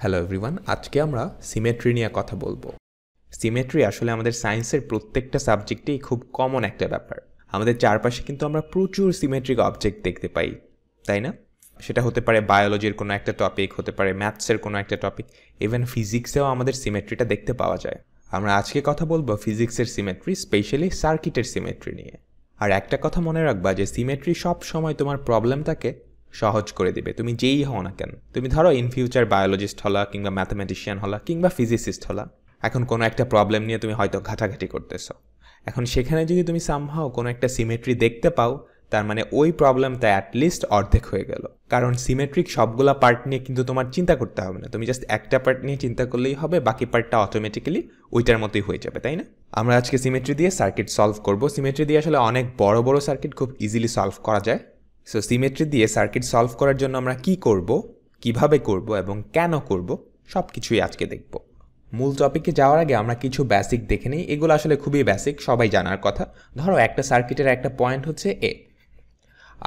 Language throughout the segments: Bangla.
হ্যালো এভরিওয়ান, আজকে আমরা সিমেট্রি নিয়ে কথা বলবো। সিমেট্রি আসলে আমাদের সায়েন্সের প্রত্যেকটা সাবজেক্টেই খুব কমন একটা ব্যাপার। আমাদের চারপাশে কিন্তু আমরা প্রচুর সিমেট্রিক অবজেক্ট দেখতে পাই, তাই না? সেটা হতে পারে বায়োলজির কোনো একটা টপিক, হতে পারে ম্যাথসের কোনো একটা টপিক, ইভেন ফিজিক্সেও আমাদের সিমেট্রিটা দেখতে পাওয়া যায়। আমরা আজকে কথা বলবো ফিজিক্সের সিমেট্রি, স্পেশালি সার্কিটের সিমেট্রি নিয়ে। আর একটা কথা মনে রাখবা যে সিমেট্রি সব সময় তোমার প্রবলেমটাকে সহজ করে দিবে, তুমি যেই হও না কেন। তুমি ধরো ইন ফিউচার বায়োলজিস্ট হলা, কিংবা ম্যাথামেটিশিয়ান হলা, কিংবা ফিজিসিস্ট হলা। এখন কোনো একটা প্রবলেম নিয়ে তুমি হয়তো ঘাটাঘাটি করতেছো। এখন সেখানে যদি তুমি সামহাও কোনো একটা সিমেট্রি দেখতে পাও, তার মানে ওই প্রবলেমটা অ্যাটলিস্ট অর্ধেক হয়ে গেল। কারণ সিমেট্রিক সবগুলা পার্ট নিয়ে কিন্তু তোমার চিন্তা করতে হবে না, তুমি জাস্ট একটা পার্ট নিয়ে চিন্তা করলেই হবে, বাকি পার্টটা অটোমেটিক্যালি ওইটার মতোই হয়ে যাবে, তাই না? আমরা আজকে সিমেট্রি দিয়ে সার্কিট সলভ করব। সিমেট্রি দিয়ে আসলে অনেক বড় বড় সার্কিট খুব ইজিলি সলভ করা যায়। সো সিমেট্রি দিয়ে সার্কিট সলভ করার জন্য আমরা কি করব, কিভাবে করব এবং কেন করব, সব কিছুই আজকে দেখব। মূল টপিকে যাওয়ার আগে আমরা কিছু বেসিক দেখে নিই। এগুলো আসলে খুবই বেসিক, সবাই জানার কথা। ধরো একটা সার্কিটের একটা পয়েন্ট হচ্ছে এ,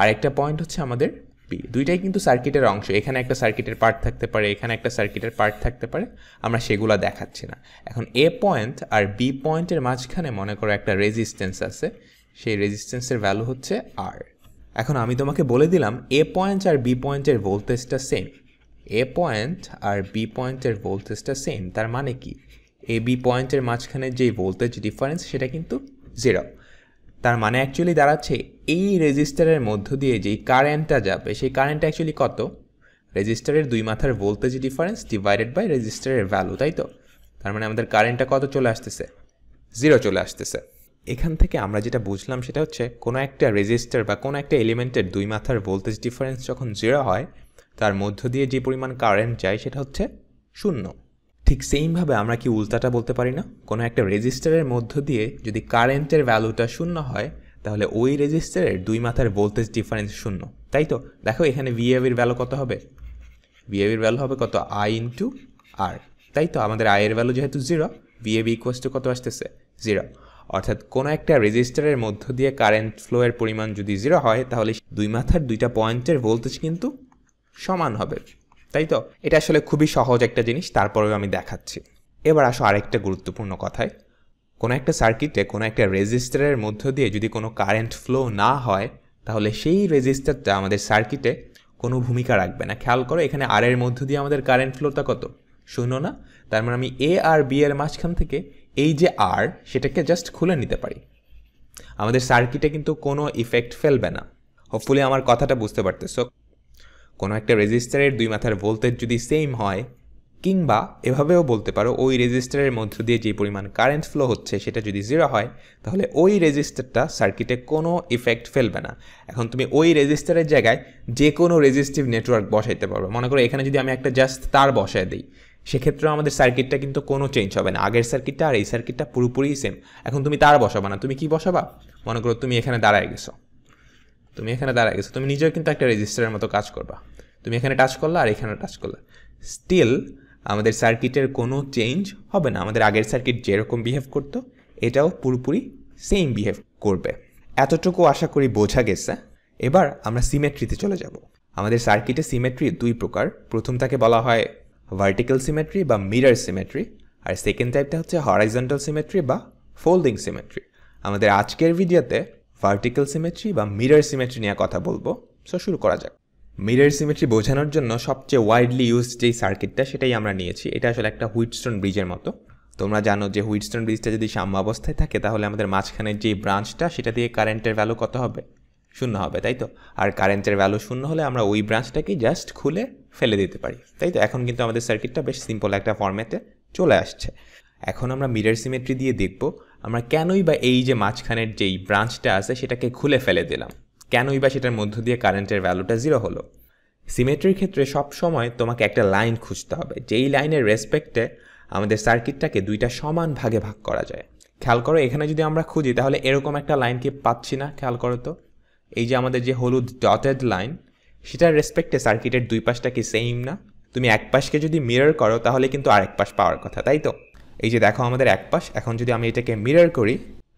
আর একটা পয়েন্ট হচ্ছে আমাদের বি। দুইটাই কিন্তু সার্কিটের অংশ। এখানে একটা সার্কিটের পার্ট থাকতে পারে, এখানে একটা সার্কিটের পার্ট থাকতে পারে, আমরা সেগুলো দেখাচ্ছি না। এখন এ পয়েন্ট আর বি পয়েন্টের মাঝখানে মনে করো একটা রেজিস্ট্যান্স আছে, সেই রেজিস্ট্যান্সের ভ্যালু হচ্ছে আর। এখন আমি তোমাকে বলে দিলাম এ পয়েন্ট আর বি পয়েন্টের ভোল্টেজটা সেম। এ পয়েন্ট আর বি পয়েন্টের ভোল্টেজটা সেম, তার মানে কি এ বি পয়েন্টের মাঝখানে যেই ভোল্টেজ ডিফারেন্স সেটা কিন্তু 0। তার মানে অ্যাকচুয়ালি দাঁড়াচ্ছে এই রেজিস্টারের মধ্য দিয়ে যেই কারেন্টটা যাবে সেই কারেন্টটা অ্যাকচুয়ালি কত? রেজিস্টারের দুই মাথার ভোল্টেজ ডিফারেন্স ডিভাইডেড বাই রেজিস্টারের ভ্যালু, তাই তো? তার মানে আমাদের কারেন্টটা কত চলে আসতেছে? 0 চলে আসতেছে। এখান থেকে আমরা যেটা বুঝলাম সেটা হচ্ছে কোনো একটা রেজিস্টার বা কোনো একটা এলিমেন্টের দুই মাথার ভোল্টেজ ডিফারেন্স যখন 0 হয়, তার মধ্য দিয়ে যে পরিমাণ কারেন্ট যায় সেটা হচ্ছে 0। ঠিক সেইমভাবে আমরা কি উল্টাটা বলতে পারি না? কোনো একটা রেজিস্টারের মধ্য দিয়ে যদি কারেন্টের ভ্যালুটা 0 হয়, তাহলে ওই রেজিস্টারের দুই মাথার ভোল্টেজ ডিফারেন্স 0, তাই তো? দেখো এখানে ভিএবির ভ্যালু কত হবে? ভিএবির ভ্যালু হবে কত? আই ইন্টু আর, তাই তো? আমাদের আই এর ভ্যালু যেহেতু 0, ভিএবি ইকুয়ালস টু কত আসতেছে? 0। অর্থাৎ কোনো একটা রেজিস্টারের মধ্য দিয়ে কারেন্ট ফ্লোয়ের পরিমাণ যদি 0 হয়, তাহলে দুই মাথার দুইটা পয়েন্টের ভোল্টেজ কিন্তু সমান হবে, তাই তো? এটা আসলে খুবই সহজ একটা জিনিস, তারপরেও আমি দেখাচ্ছি। এবার আসো আরেকটা গুরুত্বপূর্ণ কথায়। কোনো একটা সার্কিটে কোনো একটা রেজিস্টারের মধ্য দিয়ে যদি কোনো কারেন্ট ফ্লো না হয়, তাহলে সেই রেজিস্টারটা আমাদের সার্কিটে কোনো ভূমিকা রাখবে না। খেয়াল করো এখানে আর এর মধ্য দিয়ে আমাদের কারেন্ট ফ্লোটা কত? 0 না? তার মানে আমি এ আর বি এর মাঝখান থেকে এই যে আর, সেটাকে জাস্ট খুলে নিতে পারি। আমাদের সার্কিটে কিন্তু কোনো ইফেক্ট ফেলবে না। হোপফুলি আমার কথাটা বুঝতে পারতেছো। কোনো একটা রেজিস্টারের দুই মাথার ভোল্টেজ যদি সেম হয়, কিংবা এভাবেও বলতে পারো ওই রেজিস্টারের মধ্য দিয়ে যে পরিমাণ কারেন্ট ফ্লো হচ্ছে সেটা যদি 0 হয়, তাহলে ওই রেজিস্টারটা সার্কিটে কোনো ইফেক্ট ফেলবে না। এখন তুমি ওই রেজিস্টারের জায়গায় যে কোনো রেজিস্টিভ নেটওয়ার্ক বসাইতে পারবে। মনে করো এখানে যদি আমি একটা জাস্ট তার বসায় দিই, সেক্ষেত্রেও আমাদের সার্কিটটা কিন্তু কোনো চেঞ্জ হবে না। আগের সার্কিটটা আর এই সার্কিটটা পুরোপুরি সেম। এখন তুমি তার বসাবা না, তুমি কি বসাবা? মনে করো তুমি এখানে দাঁড়ায় গেছো, তুমি নিজেও কিন্তু একটা রেজিস্টারের মতো কাজ করবা। তুমি এখানে টাচ করলা আর এখানে টাচ করলা, স্টিল আমাদের সার্কিটের কোনো চেঞ্জ হবে না। আমাদের আগের সার্কিট যেরকম বিহেভ করতো, এটাও পুরোপুরি সেম বিহেভ করবে। এতটুকু আশা করি বোঝা গেছে। এবার আমরা সিমেট্রিতে চলে যাব। আমাদের সার্কিটে সিমেট্রি দুই প্রকার। প্রথমটাকে বলা হয় ভার্টিক্যাল সিমেট্রি বা মিরর সিমেট্রি, আর সেকেন্ড টাইপটা হচ্ছে হরাইজন্টাল সিমেট্রি বা ফোল্ডিং সিমেট্রি। আমাদের আজকের ভিডিওতে ভার্টিক্যাল সিমেট্রি বা মিরর সিমেট্রি নিয়ে কথা বলবো। সো শুরু করা যাক। মিরর সিমেট্রি বোঝানোর জন্য সবচেয়ে ওয়াইডলি ইউজড যেই সার্কিটটা সেটাই আমরা নিয়েছি। এটা আসলে একটা হুইটস্টোন ব্রিজের মতো। তোমরা জানো যে হুইটস্টোন ব্রিজটা যদি সাম্য অবস্থায় থাকে, তাহলে আমাদের মাঝখানের যে ব্রাঞ্চটা সেটা দিয়ে কারেন্টের ভ্যালু কত হবে? 0 হবে, তাই তো? আর কারেন্টের ভ্যালু 0 হলে আমরা ওই ব্রাঞ্চটাকে জাস্ট খুলে ফেলে দিতে পারি, তাই তো? এখন কিন্তু আমাদের সার্কিটটা বেশ সিম্পল একটা ফরম্যাটে চলে আসছে। এখন আমরা মিরর সিমেট্রি দিয়ে দেখব আমরা কেনই বা এই যে মাঝখানের যেই ব্রাঞ্চটা আছে সেটাকে খুলে ফেলে দিলাম, কেনই বা সেটার মধ্য দিয়ে কারেন্টের ভ্যালুটা 0 হলো। সিমেট্রির ক্ষেত্রে সব সময় তোমাকে একটা লাইন খুঁজতে হবে, যেই লাইনের রেসপেক্টে আমাদের সার্কিটটাকে দুইটা সমান ভাগে ভাগ করা যায়। খেয়াল করো এখানে যদি আমরা খুঁজি, তাহলে এরকম একটা লাইনকে পাচ্ছি না। খেয়াল করো তো, এই যে আমাদের যে হলুদ ডটেড লাইন, সেটার রেসপেক্টে সার্কিটের দুই পাশটা কি সেম না? তুমি এক পাশকে যদি মিরর করো, তাহলে কিন্তু আরেক পাশ পাওয়ার কথা, তাই তো? এই যে দেখো আমাদের এক পাশ, এখন যদি আমি এটাকে মিরর করি,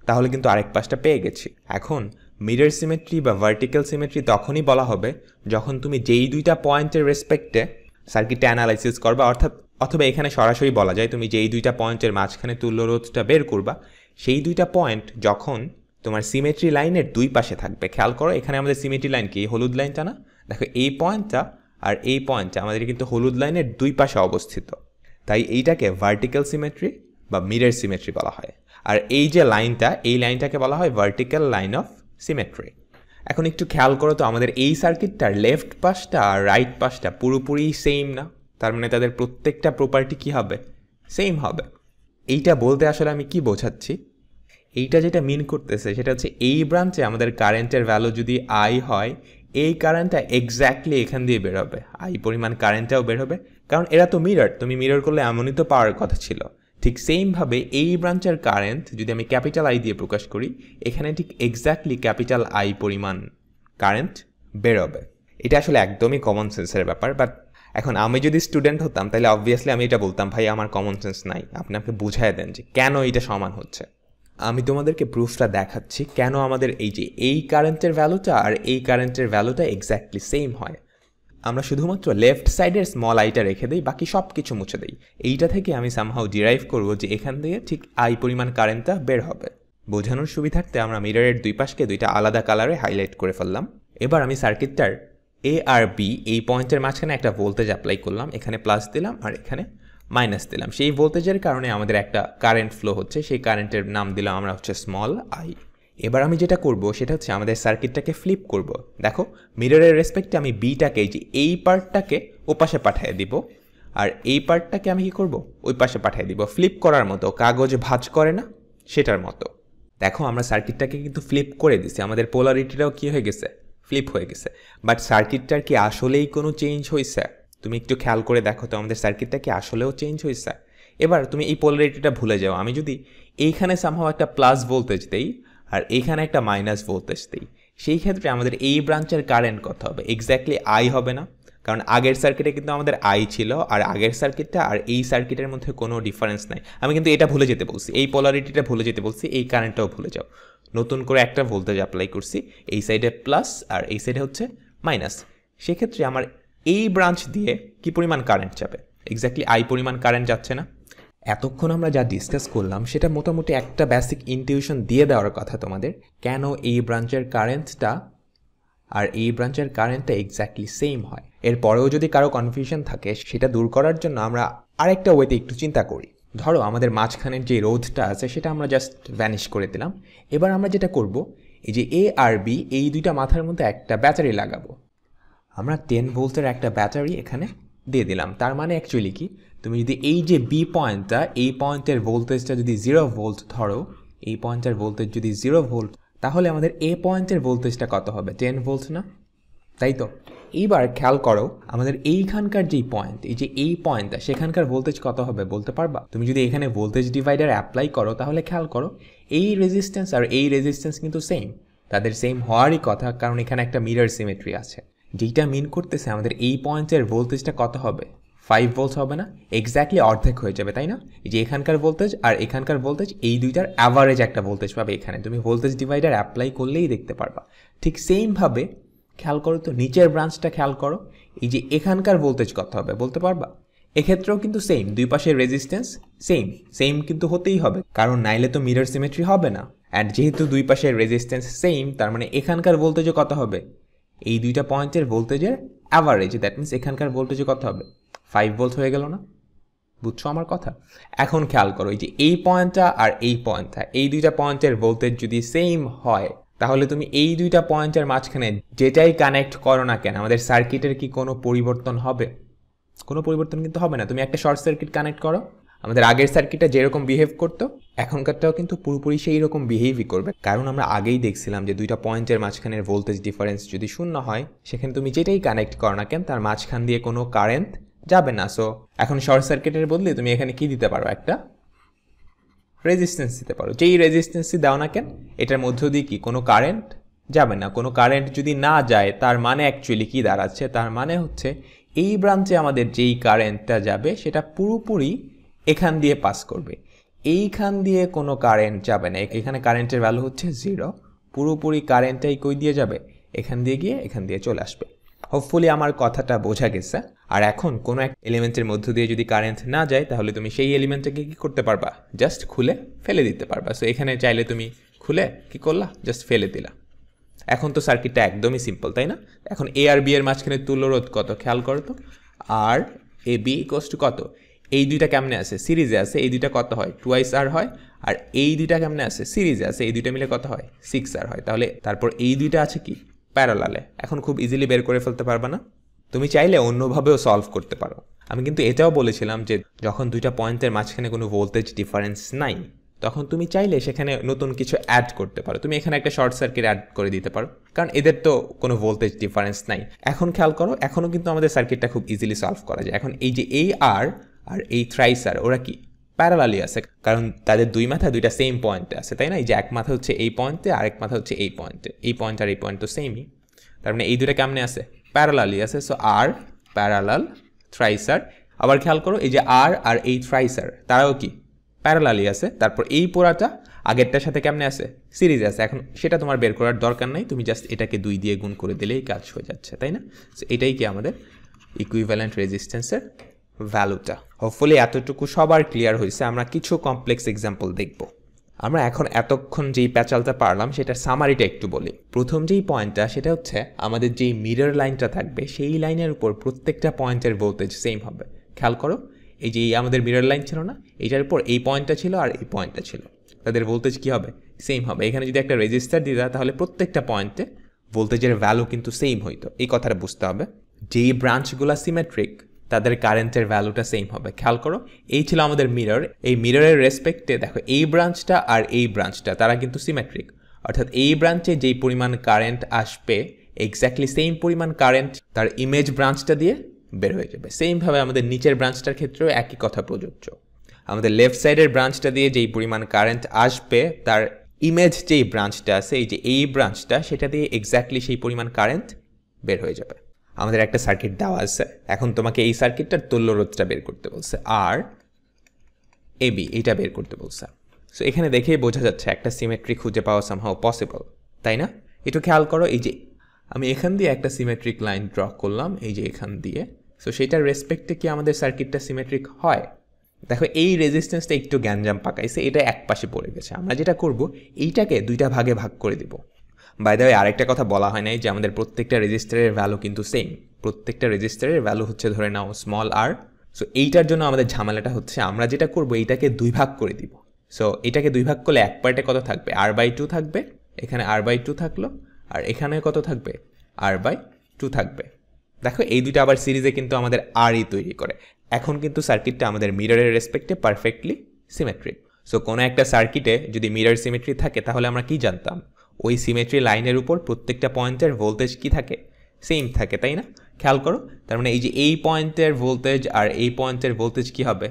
তাহলে কিন্তু আরেক পাশটা পেয়ে গেছি। এখন মিরর সিমেট্রি বা ভার্টিক্যাল সিমেট্রি তখনই বলা হবে যখন তুমি যেই দুইটা পয়েন্টের রেসপেক্টে সার্কিটটা অ্যানালাইসিস করবা, অর্থাৎ অথবা এখানে সরাসরি বলা যায় তুমি যেই দুইটা পয়েন্টের মাঝখানে তুল্য রোধটা বের করবা সেই দুইটা পয়েন্ট যখন তোমার সিমেট্রি লাইনের দুই পাশে থাকবে। খেয়াল করো এখানে আমাদের সিমেট্রি লাইন কি হলুদ লাইনটা না, দেখো এই পয়েন্টটা আর এই পয়েন্টটা আমাদের কিন্তু হলুদ লাইনের দুই পাশে অবস্থিত, তাই এইটাকে ভার্টিক্যাল সিমেট্রি বা মিরর সিমেট্রি বলা হয়। আর এই যে লাইনটা, এই লাইনটাকে বলা হয় ভার্টিক্যাল লাইন অফ সিমেট্রি। এখন একটু খেয়াল করো তো আমাদের এই সার্কিটটার লেফট পাশটা আর রাইট পাশটা পুরোপুরি সেম না, তার মানে তাদের প্রত্যেকটা প্রপার্টি কি হবে, সেম হবে। এইটা বলতে আসলে আমি কি বোঝাচ্ছি, এইটা যেটা মিন করতেছে সেটা হচ্ছে এই ব্রাঞ্চে আমাদের কারেন্টের ভ্যালু যদি আই হয়, এই কারেন্টটা এক্স্যাক্টলি এখান দিয়ে বের হবে, আই পরিমাণ কারেন্টটাও বের হবে, কারণ এরা তো মিরর, তুমি মিরর করলে এমনই তো পাওয়ার কথা ছিল। ঠিক সেমভাবে এই ব্রাঞ্চের কারেন্ট যদি আমি ক্যাপিটাল আই দিয়ে প্রকাশ করি, এখানে ঠিক এক্স্যাক্টলি ক্যাপিটাল আই পরিমাণ কারেন্ট বেরোবে। এটা আসলে একদমই কমন সেন্সের ব্যাপার, বাট এখন আমি যদি স্টুডেন্ট হতাম তাহলে অবভিয়াসলি আমি এটা বলতাম ভাই আমার কমন সেন্স নাই, আপনি আমাকে বুঝাই দেন যে কেন এটা সমান হচ্ছে। আমি তোমাদেরকে প্রুফটা দেখাচ্ছি কেন আমাদের এই যে এই কারেন্টের ভ্যালুটা আর এই কারেন্টের ভ্যালুটা এক্স্যাক্টলি সেম হয়। আমরা শুধুমাত্র লেফট সাইডের স্মল আইটা রেখে দিই, বাকি সব কিছু মুছে দিই। এইটা থেকে আমি সামহাউ ডিরাইভ করব যে এখান থেকে ঠিক আই পরিমাণ কারেন্টটা বের হবে। বোঝানোর সুবিধার্থে আমরা মিররের দুই পাশকে দুইটা আলাদা কালারে হাইলাইট করে ফেললাম। এবার আমি সার্কিটটার এ আর বি এই পয়েন্টের মাঝখানে একটা ভোল্টেজ অ্যাপ্লাই করলাম, এখানে প্লাস দিলাম আর এখানে মাইনাস দিলাম। সেই ভোল্টেজের কারণে আমাদের একটা কারেন্ট ফ্লো হচ্ছে, সেই কারেন্টের নাম দিলাম আমরা হচ্ছে স্মল আই। এবার আমি যেটা করব সেটা হচ্ছে আমাদের সার্কিটটাকে ফ্লিপ করব। দেখো মিররের রেসপেক্টে আমি বিটাকে যে এই পার্টটাকে ও পাশে পাঠিয়ে দিব, আর এই পার্টটাকে আমি কি করব, ওই পাশে পাঠিয়ে দিব। ফ্লিপ করার মতো, কাগজ ভাঁজ করে না সেটার মতো। দেখো আমরা সার্কিটটাকে কিন্তু ফ্লিপ করে দিছি, আমাদের পোলারিটিটাও কি হয়ে গেছে, ফ্লিপ হয়ে গেছে। বাট সার্কিটটার কি আসলেই কোনো চেঞ্জ হয়েছে? তুমি একটু খেয়াল করে দেখো তো আমাদের সার্কিটটা কি আসলেও চেঞ্জ হয়েছে? এবার তুমি এই পোলারিটিটা ভুলে যাও, আমি যদি এইখানে সামহাও একটা প্লাস ভোল্টেজ দেই আর এইখানে একটা মাইনাস ভোল্টেজ দিই, সেই ক্ষেত্রে আমাদের এই ব্রাঞ্চের কারেন্ট কত হবে, এক্স্যাক্টলি আই হবে না? কারণ আগের সার্কিটে কিন্তু আমাদের আই ছিল, আর আগের সার্কিটটা আর এই সার্কিটের মধ্যে কোনো ডিফারেন্স নাই। আমি কিন্তু এটা ভুলে যেতে বলছি, এই পোলারিটিটা ভুলে যেতে বলছি, এই কারেন্টটাও ভুলে যাও। নতুন করে একটা ভোল্টেজ অ্যাপ্লাই করছি, এই সাইডে প্লাস আর এই সাইডে হচ্ছে মাইনাস। সেক্ষেত্রে আমার এই ব্রাঞ্চ দিয়ে কি পরিমাণ কারেন্ট যাবে, এক্স্যাক্টলি আই পরিমাণ কারেন্ট যাচ্ছে না? এতক্ষণ আমরা যা ডিসকাস করলাম সেটা মোটামুটি একটা বেসিক ইনটিউশন দিয়ে দেওয়ার কথা তোমাদের, কেন এই ব্রাঞ্চের কারেন্টটা আর এই ব্রাঞ্চের কারেন্টটা এক্স্যাক্টলি সেম হয়। এরপরেও যদি কারো কনফিউশন থাকে সেটা দূর করার জন্য আমরা আরেকটা ওয়েতে একটু চিন্তা করি। ধরো আমাদের মাঝখানের যে রোধটা আছে সেটা আমরা জাস্ট ভ্যানিশ করে দিলাম। এবার আমরা যেটা করব, এই যে এ আর বি এই দুইটা মাথার মধ্যে একটা ব্যাটারি লাগাবো। আমরা 10 ভোল্টের একটা ব্যাটারি এখানে দিয়ে দিলাম। তার মানে অ্যাকচুয়ালি কি, তুমি যদি এই যে বি পয়েন্টটা, এই পয়েন্টের ভোল্টেজটা যদি 0 ভোল্ট ধরো, এই পয়েন্টের ভোল্টেজ যদি 0 ভোল্ট, তাহলে আমাদের এ পয়েন্টের ভোল্টেজটা কত হবে, 10 ভোল্ট না? তাই তো। এইবার খেয়াল করো আমাদের এইখানকার যেই পয়েন্ট, এই যে এই পয়েন্টটা, সেখানকার ভোল্টেজ কত হবে বলতে পারবা? তুমি যদি এখানে ভোল্টেজ ডিভাইডার অ্যাপ্লাই করো তাহলে খেয়াল করো এই রেজিস্ট্যান্স আর এই রেজিস্ট্যান্স কিন্তু সেম, তাদের সেম হওয়ারই কথা, কারণ এখানে একটা মিরর সিমেট্রি আছে। যেটা মিন করতেছে আমাদের এই পয়েন্টের ভোল্টেজটা কত হবে, 5 ভোল্ট হবে না? এক্স্যাক্টলি অর্ধেক হয়ে যাবে, তাই না? এই যে এখানকার ভোল্টেজ আর এখানকার ভোল্টেজ, এই দুইটার অ্যাভারেজ একটা ভোল্টেজ পাবে এখানে, তুমি ভোল্টেজ ডিভাইডার অ্যাপ্লাই করলেই দেখতে পারবা। ঠিক সেমভাবে খেয়াল করো তো নিচের ব্রাঞ্চটা খেয়াল করো, এই যে এখানকার ভোল্টেজ কত হবে বলতে পারবা? এক্ষেত্রেও কিন্তু সেম, দুই পাশের রেজিস্ট্যান্স সেম কিন্তু হতেই হবে, কারণ নাইলে তো মিরর সিমেট্রি হবে না। অ্যান্ড যেহেতু দুই পাশের রেজিস্ট্যান্স সেম, তার মানে এখানকার ভোল্টেজও কত হবে, এই দুইটা পয়েন্টের ভোল্টেজের অ্যাভারেজ, দ্যাট মিনস এখানকার ভোল্টেজে কত হবে, 5 ভোল্ট হয়ে গেল না? বুঝছো আমার কথা? এখন খেয়াল করো এই যে এই পয়েন্টটা আর এই পয়েন্টটা, এই দুইটা পয়েন্টের ভোল্টেজ যদি সেম হয়, তাহলে তুমি এই দুইটা পয়েন্টের মাঝখানে যেটাই কানেক্ট করো না কেন, আমাদের সার্কিটের কি কোনো পরিবর্তন হবে? কোনো পরিবর্তন কিন্তু হবে না। তুমি একটা শর্ট সার্কিট কানেক্ট করো, আমাদের আগের সার্কিটটা যেরকম বিহেভ করতো এখনকারটাও কিন্তু পুরোপুরি সেই রকম বিহেভই করবে, কারণ আমরা আগেই দেখছিলাম যে দুইটা পয়েন্টের মাঝখানের ভোল্টেজ ডিফারেন্স যদি শূন্য হয়, সেখানে তুমি যেটাই কানেক্ট করো না কেন তার মাঝখান দিয়ে কোনো কারেন্ট যাবে না। সো এখন শর্ট সার্কিটের বদলে তুমি এখানে কি দিতে পারো, একটা রেজিস্ট্যান্স দিতে পারো। যেই রেজিস্ট্যান্সই দাও না কেন এটার মধ্য দিয়ে কি কোনো কারেন্ট যাবে না। কোনো কারেন্ট যদি না যায় তার মানে অ্যাকচুয়ালি কি দাঁড়াচ্ছে, তার মানে হচ্ছে এই ব্রাঞ্চে আমাদের যেই কারেন্টটা যাবে সেটা পুরোপুরি এখান দিয়ে পাস করবে, এইখান দিয়ে কোনো কারেন্ট যাবে না। এখানে কারেন্টের ভ্যালু হচ্ছে 0, পুরোপুরি কারেন্টটাই কই দিয়ে যাবে, এখান দিয়ে গিয়ে এখান দিয়ে চলে আসবে। হোপফুলি আমার কথাটা বোঝা গেছে। আর এখন কোনো এক এলিমেন্টের মধ্য দিয়ে যদি কারেন্ট না যায় তাহলে তুমি সেই এলিমেন্টটাকে কি করতে পারবা, জাস্ট খুলে ফেলে দিতে পারবা। সো এখানে চাইলে তুমি খুলে কি করলা, জাস্ট ফেলে দিলা। এখন তো সার্কিটটা একদমই সিম্পল, তাই না? এখন এ আর বি এর মাঝখানে তুল্যরোধ কত খেয়াল করো তো, আর এ বি ইকুয়ালস টু কত, এই দুইটা কেমনে আছে, সিরিজে আছে, এই দুইটা কত হয়, 2r হয়। আর এই দুইটা কেমনে আছে, সিরিজে আছে, এই দুইটা মিলে কত হয়, 6r হয়। তাহলে তারপর এই দুইটা আছে কি প্যারালালে। এখন খুব ইজিলি বের করে ফেলতে পারবা না? তুমি চাইলে অন্যভাবেও সলভ করতে পারো। আমি কিন্তু এটাও বলেছিলাম যে যখন দুইটা পয়েন্টের মাঝখানে কোনো ভোল্টেজ ডিফারেন্স নাই তখন তুমি চাইলে সেখানে নতুন কিছু অ্যাড করতে পারো। তুমি এখানে একটা শর্ট সার্কিট অ্যাড করে দিতে পারো, কারণ এদের তো কোনো ভোল্টেজ ডিফারেন্স নাই। এখন খেয়াল করো, এখনও কিন্তু আমাদের সার্কিটটা খুব ইজিলি সলভ করা যায়। এখন এই যে এই আর আর এই থ্রাইস আর ওরা কি প্যারালালি আছে, কারণ তাদের দুই মাথা দুইটা সেম পয়েন্টে আছে, তাই না? এই যে এক মাথা হচ্ছে এই পয়েন্টে, আরেক মাথা হচ্ছে এই পয়েন্টে, এই পয়েন্ট আর এই পয়েন্ট তো সেমই। তার মানে এই দুইটা কেমনে আছে, প্যারালালি আছে। So are parallel থ্রাইসার। আবার খেয়াল করো, এই যে আর আর এই থ্রাইসার তারাও কি প্যারালালি আছে। তারপর এই পোড়াটা আগেরটার সাথে কেমনে আছে, সিরিজে আছে। এখন সেটা তোমার বের করার দরকার নাই, তুমি জাস্ট এটাকে 2 দিয়ে গুণ করে দিলেই কাজ হয়ে যাচ্ছে, তাই না? সো এটাই কি আমাদের ইকুইভ্যালেন্ট রেজিস্ট্যান্সের ভ্যালুটা। হোপফুলি এতটুকু সবার ক্লিয়ার হয়েছে। আমরা কিছু কমপ্লেক্স এক্সাম্পল দেখব। আমরা এখন এতক্ষণ যেই প্যাচালটা পারলাম সেটার সামারিটা একটু বলি। প্রথম যেই পয়েন্টটা সেটা হচ্ছে আমাদের যেই মিরর লাইনটা থাকবে সেই লাইনের উপর প্রত্যেকটা পয়েন্টের ভোল্টেজ সেম হবে। খেয়াল করো, এই যে আমাদের মিরর লাইন ছিল না, এইটার উপর এই পয়েন্টটা ছিল আর এই পয়েন্টটা ছিল, তাদের ভোল্টেজ কী হবে, সেম হবে। এখানে যদি একটা রেজিস্টার দিতা তাহলে প্রত্যেকটা পয়েন্টে ভোল্টেজের ভ্যালু কিন্তু সেম হইতো। এই কথাটা বুঝতে হবে। যেই ব্রাঞ্চগুলো সিমেট্রিক তাদের কারেন্টের ভ্যালুটা সেম হবে। খেয়াল করো, এই ছিল আমাদের মিরর। এই মিররের রেসপেক্টে দেখো এই ব্রাঞ্চটা আর এই ব্রাঞ্চটা তারা কিন্তু সিমেট্রিক, অর্থাৎ এই ব্রাঞ্চে যেই পরিমাণ কারেন্ট আসবে এক্স্যাক্টলি সেম পরিমাণ কারেন্ট তার ইমেজ ব্রাঞ্চটা দিয়ে বের হয়ে যাবে। সেমভাবে আমাদের নিচের ব্রাঞ্চটার ক্ষেত্রেও একই কথা প্রযোজ্য। আমাদের লেফট সাইডের ব্রাঞ্চটা দিয়ে যেই পরিমাণ কারেন্ট আসবে তার ইমেজ যেই ব্রাঞ্চটা আছে, এই যে এই ব্রাঞ্চটা, সেটা দিয়ে এক্স্যাক্টলি সেই পরিমাণ কারেন্ট বের হয়ে যাবে। আমাদের একটা সার্কিট দেওয়া আছে, এখন তোমাকে এই সার্কিটটার তুল্যরোধটা বের করতে বলছে, আর এ বি এইটা বের করতে বলছে। সো এখানে দেখেই বোঝা যাচ্ছে একটা সিমেট্রি খুঁজে পাওয়া সামহাও পসিবল, তাই না? একটু খেয়াল করো, এই যে আমি এখান দিয়ে একটা সিমেট্রিক লাইন ড্র করলাম, এই যে এখান দিয়ে। সো সেটার রেসপেক্টে কি আমাদের সার্কিটটা সিমেট্রিক হয়? দেখো এই রেজিস্ট্যান্সটা একটু গ্যাঞ্জাম পাকাইছে, এটা এক পাশে পড়ে গেছে। আমরা যেটা করব, এইটাকে দুইটা ভাগে ভাগ করে দিব। বাই দ্য ওয়ে আরেকটা কথা বলা হয় নাই যে আমাদের প্রত্যেকটা রেজিস্টারের ভ্যালু কিন্তু সেম। প্রত্যেকটা রেজিস্টারের ভ্যালু হচ্ছে ধরে নাও স্মল আর। সো এইটার জন্য আমাদের ঝামেলাটা হচ্ছে আমরা যেটা করব এইটাকে 2 ভাগ করে দিব। সো এটাকে 2 ভাগ করলে এক পার্টে কত থাকবে, r/2 থাকবে, এখানে r/2 থাকলো, আর এখানে কত থাকবে, r/2 থাকবে। দেখো এই দুইটা আবার সিরিজে কিন্তু আমাদের আরই তৈরি করে। এখন কিন্তু সার্কিটটা আমাদের মিররের রেসপেক্টে পারফেক্টলি সিমেট্রিক। সো কোনো একটা সার্কিটে যদি মিরর সিমেট্রি থাকে তাহলে আমরা কি জানতাম, ওই সিমেট্রি লাইনের উপর প্রত্যেকটা পয়েন্টের ভোল্টেজ কি থাকে, সেম থাকে, তাই না? খেয়াল করো, তার মানে এই যে এই পয়েন্টের ভোল্টেজ আর এই পয়েন্টের ভোল্টেজ কি হবে,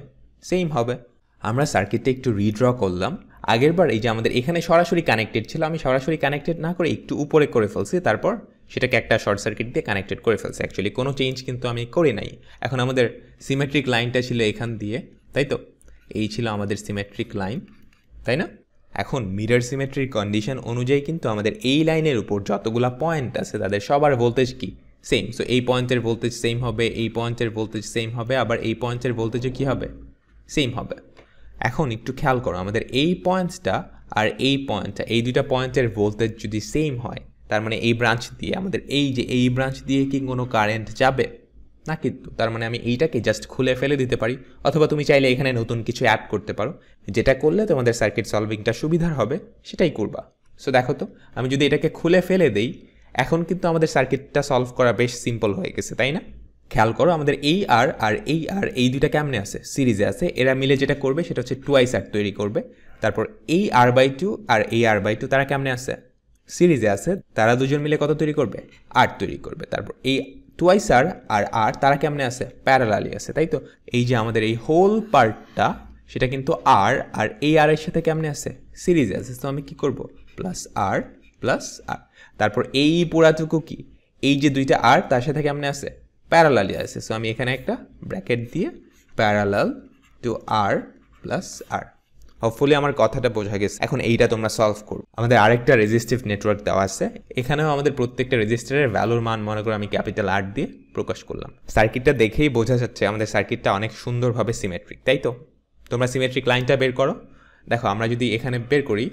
সেম হবে। আমরা সার্কিটটা একটু রিড্র করলাম। আগেরবার এই যে আমাদের এখানে সরাসরি কানেক্টেড ছিল, আমি সরাসরি কানেক্টেড না করে একটু উপরে করে ফেলছি, তারপর সেটাকে একটা শর্ট সার্কিট দিয়ে কানেক্টেড করে ফেলছি। অ্যাকচুয়ালি কোনো চেঞ্জ কিন্তু আমি করি নাই। এখন আমাদের সিমেট্রিক লাইনটা ছিল এখান দিয়ে, তাই তো? এই ছিল আমাদের সিমেট্রিক লাইন, তাই না? এখন মিরর সিমেট্রির কন্ডিশন অনুযায়ী কিন্তু আমাদের এই লাইনের উপর যতগুলো পয়েন্ট আছে তাদের সবার ভোল্টেজ কি, সেম। সো এই পয়েন্টের ভোল্টেজ সেম হবে, এই পয়েন্টের ভোল্টেজ সেম হবে, আবার এই পয়েন্টের ভোল্টেজও কী হবে, সেম হবে। এখন একটু খেয়াল করো, আমাদের এই পয়েন্টটা আর এই পয়েন্টটা, এই দুইটা পয়েন্টের ভোল্টেজ যদি সেম হয় তার মানে এই ব্রাঞ্চ দিয়ে আমাদের এই ব্রাঞ্চ দিয়ে কি কোনো কারেন্ট যাবে না? কিন্তু তার মানে আমি এইটাকে জাস্ট খুলে ফেলে দিতে পারি, অথবা তুমি চাইলে এখানে নতুন কিছু অ্যাড করতে পারো। যেটা করলে তোমাদের সার্কিট সলভিংটা সুবিধার হবে সেটাই করবা। সো দেখো তো, আমি যদি এটাকে খুলে ফেলে দেই, এখন কিন্তু আমাদের সার্কিটটা সলভ করা বেশ সিম্পল হয়ে গেছে, তাই না? খেয়াল করো, আমাদের এই আর আর এই দুইটা কেমনে আছে, সিরিজে আছে। এরা মিলে যেটা করবে সেটা হচ্ছে 2r তৈরি করবে। তারপর এই r/2 আর এই r/2 তারা কেমনে আছে, সিরিজে আছে। তারা দুজন মিলে কত তৈরি করবে, r তৈরি করবে। তারপর এই 2r আর r তারা কেমনে আছে, প্যারালালি আছে, তাই তো? এই যে আমাদের এই হোল পার্টটা সেটা কিন্তু r আর এই r এর সাথে কেমনে আছে, সিরিজে আছে। তো আমি কি করব, প্লাস r প্লাস r। তারপর এই পুরাটুকু কি, এই যে দুইটা r তার সাথে কেমনে আছে, প্যারালালি আছে। সো আমি এখানে একটা ব্র্যাকেট দিয়ে parallel to r plus r। Hopefully আমার কথাটা বোঝা গেছে। এখন এইটা তোমরা সলভ করো। আমাদের আরেকটা রেজিস্টিভ নেটওয়ার্ক দেওয়া আছে, এখানেও আমাদের প্রত্যেকটা রেজিস্টারের ভ্যালুর মান মনে করে আমি ক্যাপিটাল R দিয়ে প্রকাশ করলাম। সার্কিটটা দেখেই বোঝা যাচ্ছে আমাদের সার্কিটটা অনেক সুন্দরভাবে সিমেট্রিক, তাই তো? তোমরা সিমেট্রিক লাইনটা বের করো। দেখো আমরা যদি এখানে বের করি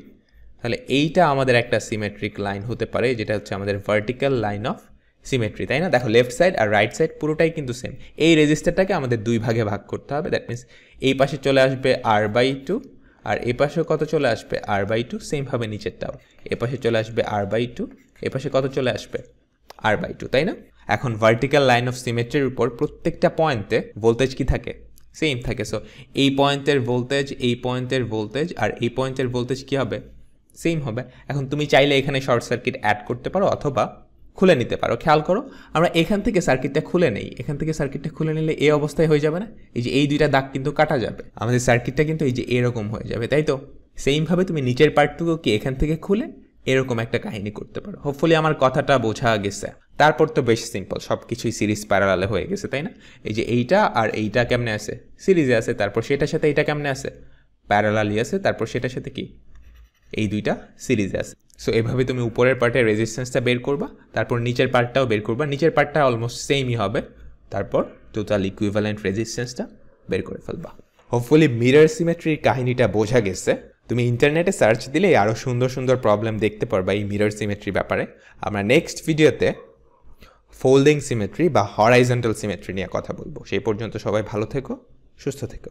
তাহলে এইটা আমাদের একটা সিমেট্রিক লাইন হতে পারে, যেটা হচ্ছে আমাদের ভার্টিক্যাল লাইন অফ সিমেট্রি, তাই না? দেখো লেফট সাইড আর রাইট সাইড পুরোটাই কিন্তু সেম। এই রেজিস্টারটাকে আমাদের দুই ভাগে ভাগ করতে হবে। দ্যাট মিনস এই পাশে চলে আসবে R/2 আর এ পাশেও কত চলে আসবে R/2, সেমভাবে নিচেরটাও এ পাশে চলে আসবে R/2, এ পাশে কত চলে আসবে R/2, তাই না? এখন ভার্টিক্যাল লাইন অফ সিমেট্রির উপর প্রত্যেকটা পয়েন্টে ভোল্টেজ কি থাকে? সেম থাকে। সো এই পয়েন্টের ভোল্টেজ, এই পয়েন্টের ভোল্টেজ আর এই পয়েন্টের ভোল্টেজ কি হবে? সেম হবে। এখন তুমি চাইলে এখানে শর্ট সার্কিট অ্যাড করতে পারো অথবা খুলে নিতে পারো। খেয়াল করো আমরা এখান থেকে সার্কিটটা খুলে নেই, এখান থেকে সার্কিটটা খুলে নিলে এই অবস্থায় হয়ে যাবে না? এই যে এই দুইটা দাগ কিন্তু কাটা যাবে, আমাদের সার্কিটটা কিন্তু এই যে এরকম হয়ে যাবে, তাই তো? সেইমভাবে তুমি নিচের পার্টটুকু কি এখান থেকে খুলে এরকম একটা কাহিনী করতে পারো। হোপফুলি আমার কথাটা বোঝা গেছে। তারপর তো বেশ সিম্পল, সব কিছুই সিরিজ প্যারালালে হয়ে গেছে, তাই না? এই যে এইটা আর এইটা কেমনে আছে? সিরিজে আছে। তারপর সেটার সাথে এইটা কেমনে আছে? প্যারালালি আছে। তারপর সেটার সাথে কি? এই দুইটা সিরিজে আছে। সো এভাবে তুমি উপরের পার্টের রেজিস্ট্যান্সটা বের করবা, তারপর নিচের পার্টটাও বের করবা। নিচের পার্টটা অলমোস্ট সেমই হবে, তারপর টোটাল ইকুইভ্যালেন্ট রেজিস্ট্যান্সটা বের করে ফেলবা। হোপফুলি মিরর সিমেট্রির কাহিনীটা বোঝা গেছে। তুমি ইন্টারনেটে সার্চ দিলে আরও সুন্দর সুন্দর প্রবলেম দেখতে পারবা এই মিরর সিমেট্রির ব্যাপারে। আমরা নেক্সট ভিডিওতে ফোল্ডিং সিমেট্রি বা হরাইজন্টাল সিমেট্রি নিয়ে কথা বলবো। সেই পর্যন্ত সবাই ভালো থেকো, সুস্থ থেকো।